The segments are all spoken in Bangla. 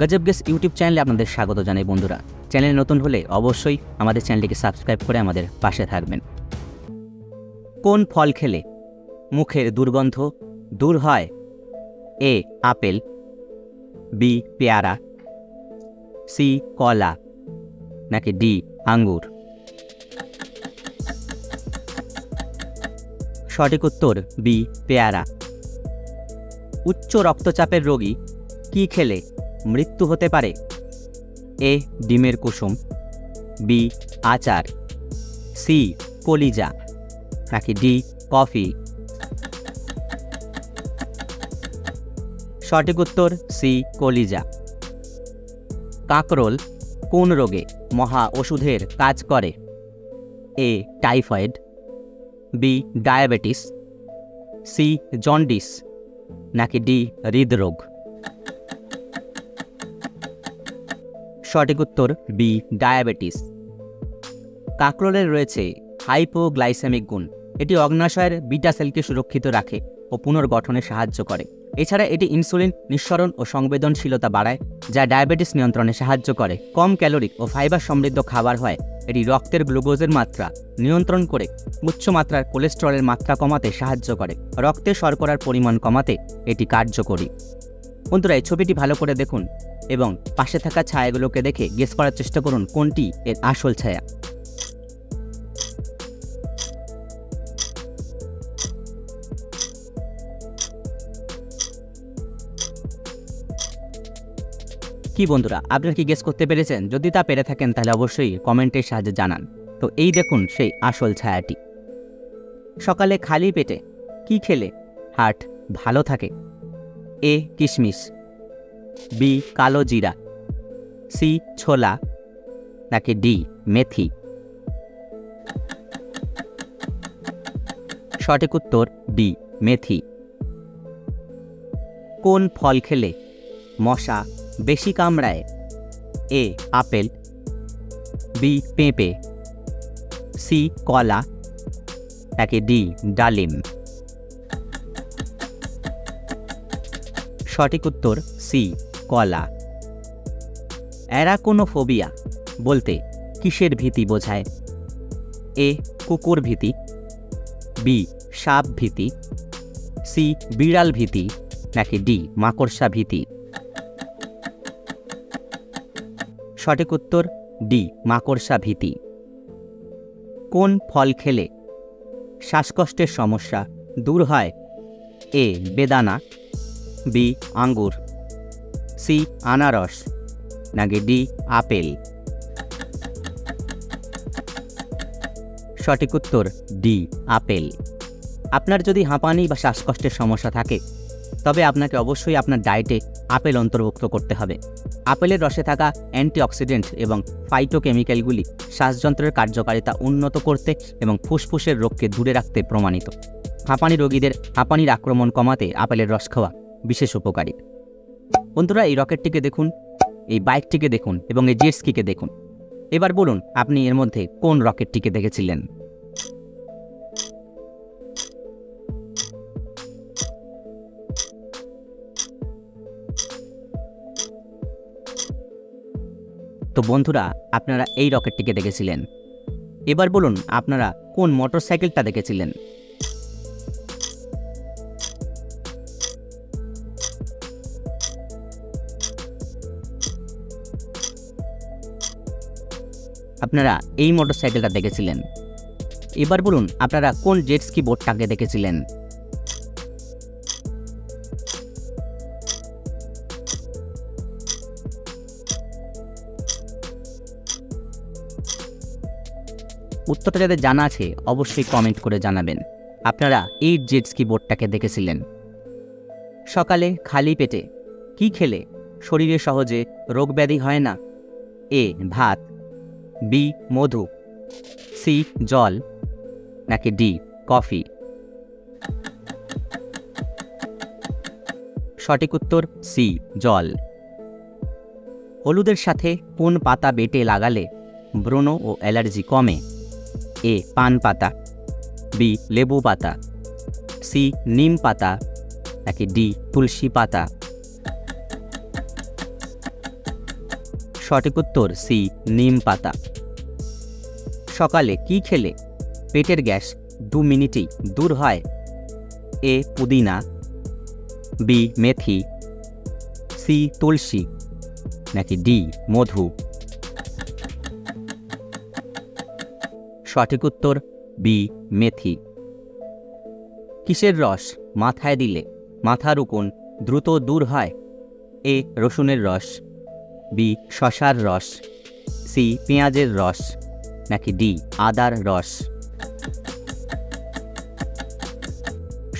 গজব গেস ইউটিউব চ্যানেলে আপনাদের স্বাগত জানাই বন্ধুরা। চ্যানেলে নতুন হলে অবশ্যই আমাদের চ্যানেলটিকে সাবস্ক্রাইব করে আমাদের পাশে থাকবেন। কোন ফল খেলে মুখের দুর্গন্ধ দূর হয়? এ আপেল, বি পেয়ারা, সি কলা, নাকি ডি আঙ্গুর? সঠিক উত্তর বি পেয়ারা। উচ্চ রক্তচাপের রোগী কি খেলে মৃত্যু হতে পারে? এ ডিমের কুসুম, বি আচার, সি কলিজা, নাকি ডি কফি? সঠিক উত্তর সি কলিজা। কাঁকরোল কোন রোগে মহা ওষুধের কাজ করে? A typhoid, B diabetes, C jaundice, নাকি ডি হৃদরোগ? সঠিক উত্তর বি ডায়াবেটিস। কাঁকরোলের রয়েছে হাইপোগ্লাইসেমিক গুণ। এটি অগ্নাশয়ের বিটা সেলকে সুরক্ষিত রাখে ও পুনর্গঠনে সাহায্য করে। এছাড়া এটি ইনসুলিন নিঃসরণ ও সংবেদনশীলতা বাড়ায়, যা ডায়াবেটিস নিয়ন্ত্রণে সাহায্য করে। কম ক্যালোরিক ও ফাইবার সমৃদ্ধ খাবার হয়। এটি রক্তের গ্লুকোজের মাত্রা নিয়ন্ত্রণ করে উচ্চ মাত্রার কোলেস্টেরলের মাত্রা কমাতে সাহায্য করে। রক্তে শর্করার পরিমাণ কমাতে এটি কার্যকরী। বন্ধুরা, এই ছবিটি ভালো করে দেখুন এবং পাশে থাকা ছায়াগুলোকে দেখে গেস করার চেষ্টা করুন কোনটি এর আসল ছায়া। কি বন্ধুরা, আপনারা কি গেস করতে পেরেছেন? যদি তা পেরে থাকেন তাহলে অবশ্যই কমেন্টের সাহায্যে জানান। তো এই দেখুন সেই আসল ছায়াটি। সকালে খালি পেটে কি খেলে হার্ট ভালো থাকে? এ কিশমিশ, বি কালো জিরা, সি ছোলা, নাকি ডি মেথি? সঠিক উত্তর ডি মেথি। কোন ফল খেলে মশা বেশি কামড়ায়? এ আপেল, বি পেঁপে, সি কলা, নাকি ডি ডালিম? সঠিক উত্তর সি কলা। অ্যারাকোনোফোবিয়া বলতে কিসের ভীতি বোঝায়? এ কুকুর ভীতি, বি সাপ ভীতি, সি বিড়াল ভীতি, নাকি ডি মাকড়সা ভীতি? সঠিক উত্তর ডি মাকড়সা ভীতি। কোন ফল খেলে শ্বাসকষ্টের সমস্যা দূর হয়? এ বেদানা, বি আঙ্গুর, সি আনারস, নাকি ডি আপেল? সঠিক উত্তর ডি আপেল। আপনার যদি হাঁপানি বা শ্বাসকষ্টের সমস্যা থাকে তবে আপনাকে অবশ্যই আপনার ডায়েটে আপেল অন্তর্ভুক্ত করতে হবে। আপেলের রসে থাকা অ্যান্টিঅক্সিডেন্ট এবং ফাইটোকেমিক্যালগুলি শ্বাসযন্ত্রের কার্যকারিতা উন্নত করতে এবং ফুসফুসের রোগকে দূরে রাখতে প্রমাণিত। হাঁপানি রোগীদের হাঁপানির আক্রমণ কমাতে আপেলের রস খাওয়া বিশেষ উপকারী। বন্ধুরা, এই রকেটটিকে দেখুন, এই বাইকটিকে দেখুন এবং এই জেট স্কিকে দেখুন। এবার বলুন আপনি এর মধ্যে কোন রকেটটিকে দেখেছিলেন? তো বন্ধুরা, আপনারা এই রকেটটিকে দেখেছিলেন। এবার বলুন আপনারা কোন মোটরসাইকেলটা দেখেছিলেন? আপনারা এই মোটরসাইকেলটা দেখেছিলেন। এবার বলুন আপনারা কোন জেট স্কি বোটটাকে দেখেছিলেন? উত্তরটা যাদের জানা আছে অবশ্যই কমেন্ট করে জানাবেন আপনারা এই জেট স্কি বোটটাকে দেখেছিলেন। সকালে খালি পেটে কি খেলে শরীরে সহজে রোগব্যাধি হয় না? এ ভাত, বি মধু, সি জল, নাকি ডি কফি? সঠিক উত্তর সি জল। হলুদের সাথে কোন পাতা বেটে লাগালে ব্রণ ও অ্যালার্জি কমে? এ পান পাতা, বি লেবু পাতা, সি নিম পাতা, নাকি ডি তুলসী পাতা? সঠিক উত্তর সি, নিম পাতা। সকালে কি খেলে পেটের গ্যাস 2 মিনিটেই দূর হয়? এ পুদিনা, বি মেথি, সি তুলসী, নাকি ডি মধু? সঠিক উত্তর বি মেথি। কিসের রস মাথায় দিলে মাথার উকুন দ্রুত দূর হয়? এ রসুনের রস, বি শসার রস, সি পেঁয়াজের রস, নাকি ডি আদার রস?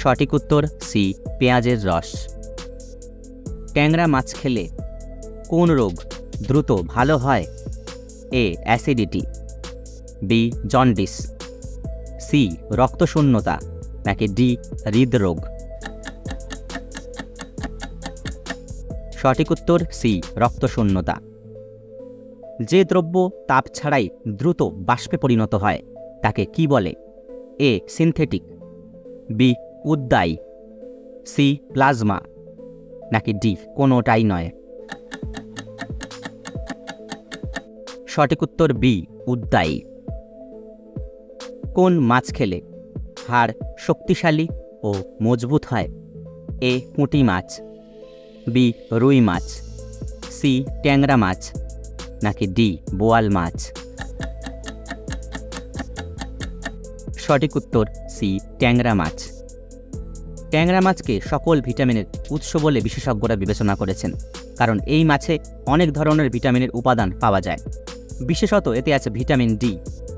সঠিক উত্তর সি পেঁয়াজের রস। ট্যাংরা মাছ খেলে কোন রোগ দ্রুত ভালো হয়? এ অ্যাসিডিটি, বি জন্ডিস, সি রক্তশূন্যতা, নাকি ডি হৃদরোগ? সঠিক উত্তর সি রক্তশূন্যতা। যে দ্রব্য তাপ ছাড়াই দ্রুত বাষ্পে পরিণত হয় তাকে কি বলে? এ সিনথেটিক, বি উদ্দায়ী, সি প্লাজমা, নাকি ডি কোনোটাই নয়? সঠিক উত্তর বি উদ্দায়ী। কোন মাছ খেলে হাড় শক্তিশালী ও মজবুত হয়? এ পুঁটি মাছ, বি রুই মাছ, সি ট্যাংরা মাছ, নাকি ডি বোয়াল মাছ? সঠিক উত্তর সি ট্যাংরা মাছ। ট্যাংরা মাছকে সকল ভিটামিনের উৎস বলে বিশেষজ্ঞরা বিবেচনা করেছেন, কারণ এই মাছে অনেক ধরনের ভিটামিনের উপাদান পাওয়া যায়। বিশেষত এতে আছে ভিটামিন ডি।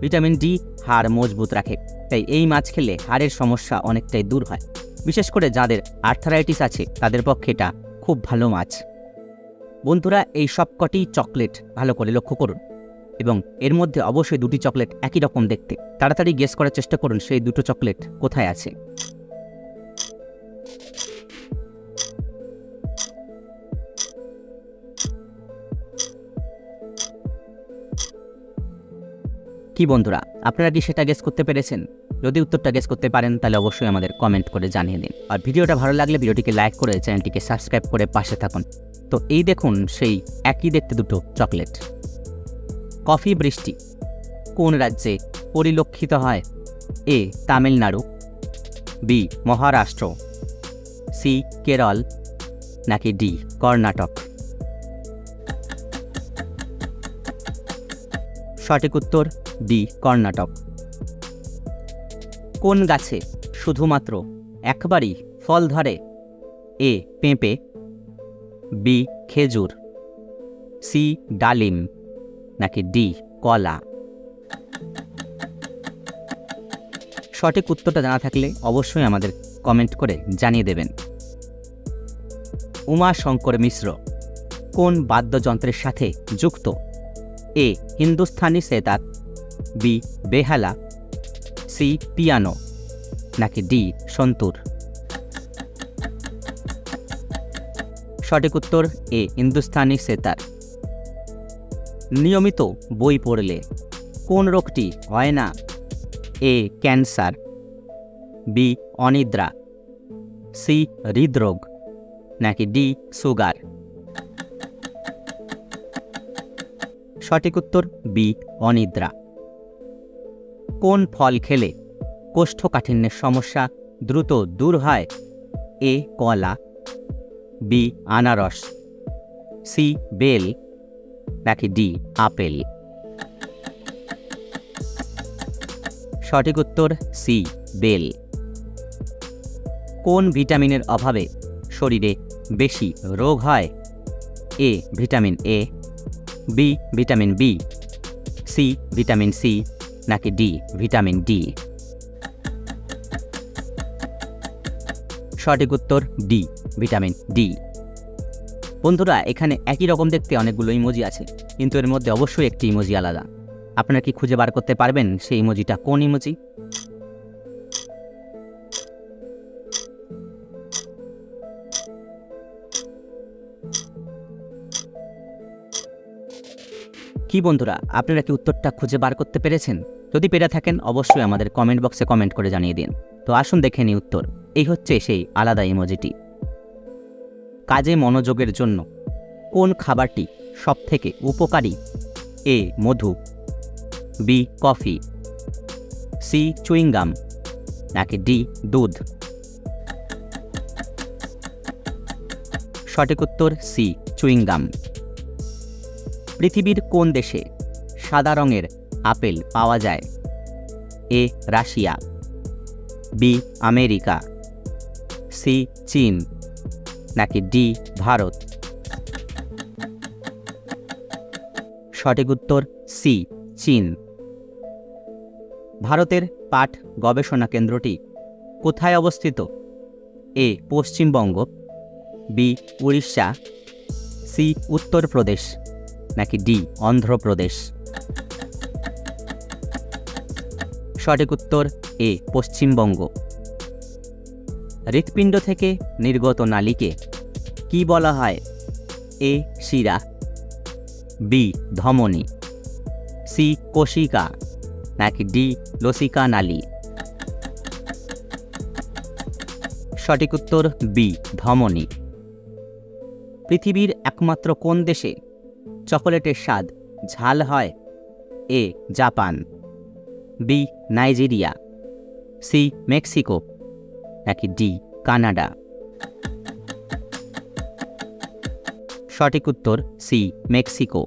ভিটামিন ডি হাড় মজবুত রাখে, তাই এই মাছ খেলে হাড়ের সমস্যা অনেকটাই দূর হয়। বিশেষ করে যাদের আর্থারাইটিস আছে তাদের পক্ষে এটা খুব ভালো মাছ। বন্ধুরা, এই সবকটি চকলেট ভালো করে লক্ষ্য করুন এবং এর মধ্যে অবশ্যই 2টি চকলেট একই রকম দেখতে। তাড়াতাড়ি গেস করার চেষ্টা করুন সেই 2টো চকলেট কোথায় আছে। কি বন্ধুরা, আপনারা কি সেটা গেস করতে পেরেছেন? যদি উত্তরটা গেস করতে পারেন তাহলে অবশ্যই আমাদের কমেন্ট করে জানিয়ে দিন। আর ভিডিওটা ভালো লাগলে ভিডিওটিকে লাইক করে চ্যানেলটিকে সাবস্ক্রাইব করে পাশে থাকুন। তো এই দেখুন সেই একই দেখতে 2টো চকলেট। কফি বৃষ্টি কোন রাজ্যে পরিলক্ষিত হয়? এ তামিলনাড়ু, বি মহারাষ্ট্র, সি কেরল, নাকি ডি কর্ণাটক? সঠিক উত্তর ডি কর্ণাটক। কোন গাছে শুধুমাত্র একবারই ফল ধরে? এ পেঁপে, বি খেজুর, সি ডালিম, নাকি ডি কলা? সঠিক উত্তরটা জানা থাকলে অবশ্যই আমাদের কমেন্ট করে জানিয়ে দেবেন। উমাশঙ্কর মিশ্র কোন বাদ্যযন্ত্রের সাথে যুক্ত? এ হিন্দুস্তানি সেতার, বি বেহালা, সি পিয়ানো, নাকি ডি সন্তুর? সঠিক উত্তর এ হিন্দুস্তানি সেতার। নিয়মিত বই পড়লে কোন রোগটি হয় না? এ ক্যান্সার, বি অনিদ্রা, সি হৃদরোগ, নাকি ডি সুগার? সঠিক উত্তর বি অনিদ্রা। কোন ফল খেলে কোষ্ঠকাঠিন্যের সমস্যা দ্রুত দূর হয়? এ কলা, বি আনারস, সি বেল, নাকি ডি আপেল? সঠিক উত্তর সি বেল। কোন ভিটামিনের অভাবে শরীরে বেশি রোগ হয়? A vitamin A, B vitamin B, C vitamin C, নাকি ডি ভিটামিন ডি? সঠিক উত্তর ডি ভিটামিন ডি। বন্ধুরা, এখানে একই রকম দেখতে অনেকগুলো ইমোজি আছে, কিন্তু এর মধ্যে অবশ্যই একটি ইমোজি আলাদা। আপনারা কি খুঁজে বার করতে পারবেন সেই ইমোজিটা কোন ইমোজি? কি বন্ধুরা, আপনারা কি উত্তরটা খুঁজে বার করতে পেরেছেন? যদি পেরে থাকেন অবশ্যই আমাদের কমেন্ট বক্সে কমেন্ট করে জানিয়ে দিন। তো আসুন দেখে নিই উত্তর। এই হচ্ছে সেই আলাদা ইমোজিটি। কাজে মনোযোগের জন্য কোন খাবারটি সবথেকে উপকারী? এ মধু, বি কফি, সি চুইংগাম, নাকি ডি দুধ? সঠিক উত্তর সি চুইংগাম। পৃথিবীর কোন দেশে সাদা রঙের আপেল পাওয়া যায়? A Russia, B America, C চীন, নাকি ডি ভারত? সঠিক উত্তর সি চীন। ভারতের পাট গবেষণা কেন্দ্রটি কোথায় অবস্থিত? এ পশ্চিমবঙ্গ, বি উড়িষ্যা, সি উত্তরপ্রদেশ, নাকি ডি অন্ধ্রপ্রদেশ? সঠিক উত্তর এ পশ্চিমবঙ্গ। হৃৎপিণ্ড থেকে নির্গত নালীকে কি বলা হয়? এ শিরা, বি ধমনী, সি কোশিকা, নাকি ডি লসিকা নালী? সঠিক উত্তর বি ধমনী। পৃথিবীর একমাত্র কোন দেশে চকোলেটের স্বাদ ঝাল হয়? A Japan, B Nigeria, C Mexico, নাকি ডি কানাডা? সঠিক উত্তর সি মেক্সিকো।